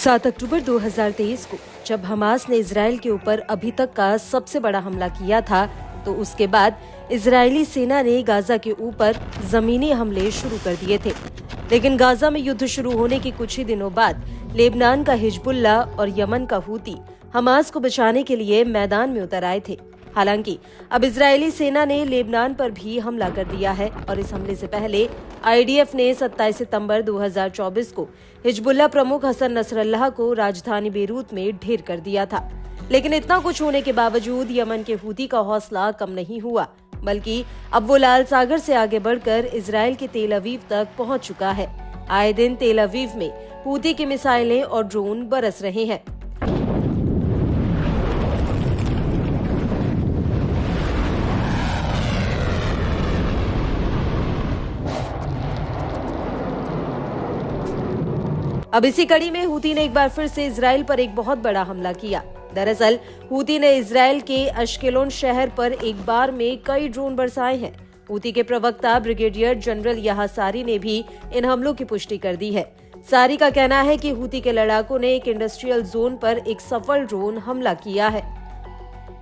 7 अक्टूबर 2023 को जब हमास ने इजराइल के ऊपर अभी तक का सबसे बड़ा हमला किया था, तो उसके बाद इजरायली सेना ने गाजा के ऊपर जमीनी हमले शुरू कर दिए थे। लेकिन गाजा में युद्ध शुरू होने के कुछ ही दिनों बाद लेबनान का हिजबुल्ला और यमन का हूती हमास को बचाने के लिए मैदान में उतर आए थे। हालांकि अब इजरायली सेना ने लेबनान पर भी हमला कर दिया है और इस हमले से पहले आईडीएफ ने 27 सितंबर 2024 को हिजबुल्ला प्रमुख हसन नसरल्लाह को राजधानी बेरूत में ढेर कर दिया था। लेकिन इतना कुछ होने के बावजूद यमन के हूती का हौसला कम नहीं हुआ, बल्कि अब वो लाल सागर से आगे बढ़कर इजराइल के तेल अवीव तक पहुंच चुका है। आए दिन तेल अवीव में हूती की मिसाइलें और ड्रोन बरस रहे हैं। अब इसी कड़ी में हूती ने एक बार फिर से इजराइल पर एक बहुत बड़ा हमला किया। दरअसल हूती ने इजराइल के अश्केलोन शहर पर एक बार में कई ड्रोन बरसाए हैं। हूती के प्रवक्ता ब्रिगेडियर जनरल याह्या सारी ने भी इन हमलों की पुष्टि कर दी है। सारी का कहना है कि हूती के लड़ाकों ने एक इंडस्ट्रियल जोन पर एक सफल ड्रोन हमला किया है।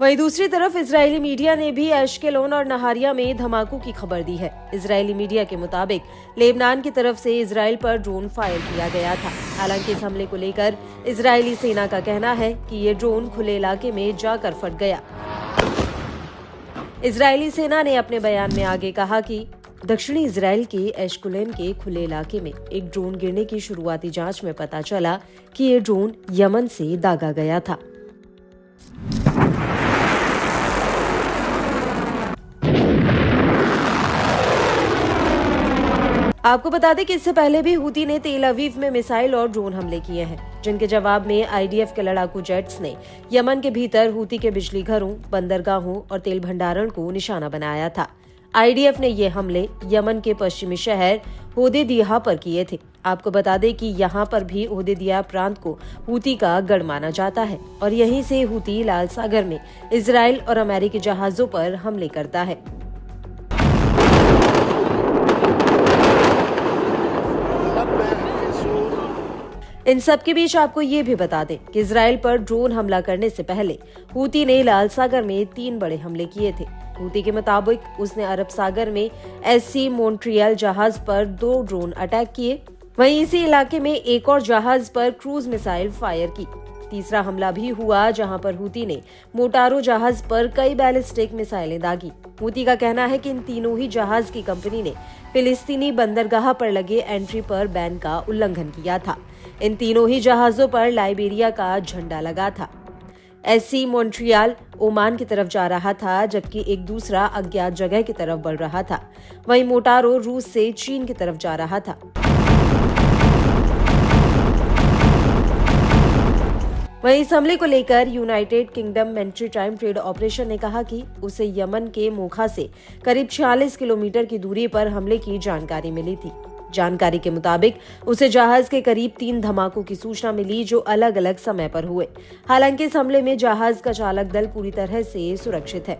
वहीं दूसरी तरफ इजरायली मीडिया ने भी एश्केलोन और नहारिया में धमाकों की खबर दी है। इजरायली मीडिया के मुताबिक लेबनान की तरफ से इजराइल पर ड्रोन फायर किया गया था। हालांकि इस हमले को लेकर इजरायली सेना का कहना है कि ये ड्रोन खुले इलाके में जाकर फट गया। इजरायली सेना ने अपने बयान में आगे कहा कि दक्षिणी इजराइल के एश्केलोन के खुले इलाके में एक ड्रोन गिरने की शुरुआती जांच में पता चला कि ये ड्रोन यमन से दागा गया था। आपको बता दें कि इससे पहले भी हूती ने तेल अवीव में मिसाइल और ड्रोन हमले किए हैं, जिनके जवाब में आईडीएफ के लड़ाकू जेट्स ने यमन के भीतर हूती के बिजली घरों, बंदरगाहों और तेल भंडारण को निशाना बनाया था। आईडीएफ ने ये हमले यमन के पश्चिमी शहर होदेयदा पर किए थे। आपको बता दें कि यहाँ पर भी होदेयदा प्रांत को हूती का गढ़ माना जाता है और यहीं से हूती लाल सागर में इजराइल और अमेरिकी जहाजों पर हमले करता है। इन सब के बीच आपको ये भी बता दें कि इजराइल पर ड्रोन हमला करने से पहले हूती ने लाल सागर में 3 बड़े हमले किए थे। हूती के मुताबिक उसने अरब सागर में एससी मॉन्ट्रियल जहाज पर 2 ड्रोन अटैक किए। वहीं इसी इलाके में एक और जहाज पर क्रूज मिसाइल फायर की। तीसरा हमला भी हुआ जहां पर हूती ने मोटारो जहाज पर कई बैलिस्टिक मिसाइलें दागी। हूती का कहना है कि इन तीनों ही जहाज की कंपनी ने फिलिस्तीनी बंदरगाह पर लगे एंट्री पर बैन का उल्लंघन किया था। इन तीनों ही जहाजों पर लाइबेरिया का झंडा लगा था। एससी मॉन्ट्रियल ओमान की तरफ जा रहा था, जबकि एक दूसरा अज्ञात जगह की तरफ बढ़ रहा था। वहीं मोटारो रूस से चीन की तरफ जा रहा था। वहीं इस हमले को लेकर United kingdom maritime trade operation ने कहा कि उसे यमन के मोखा से करीब 46 किलोमीटर की दूरी पर हमले की जानकारी मिली थी। जानकारी के मुताबिक उसे जहाज के करीब 3 धमाकों की सूचना मिली, जो अलग अलग समय पर हुए। हालांकि इस हमले में जहाज का चालक दल पूरी तरह से सुरक्षित है।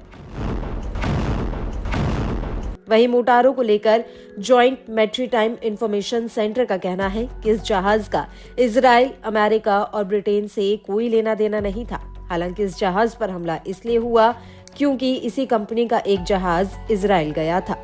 वहीं मोटारो को लेकर जॉइंट मैरीटाइम इंफॉर्मेशन सेंटर का कहना है कि इस जहाज का इजराइल, अमेरिका और ब्रिटेन से कोई लेना देना नहीं था। हालांकि इस जहाज पर हमला इसलिए हुआ क्योंकि इसी कंपनी का एक जहाज इजराइल गया था।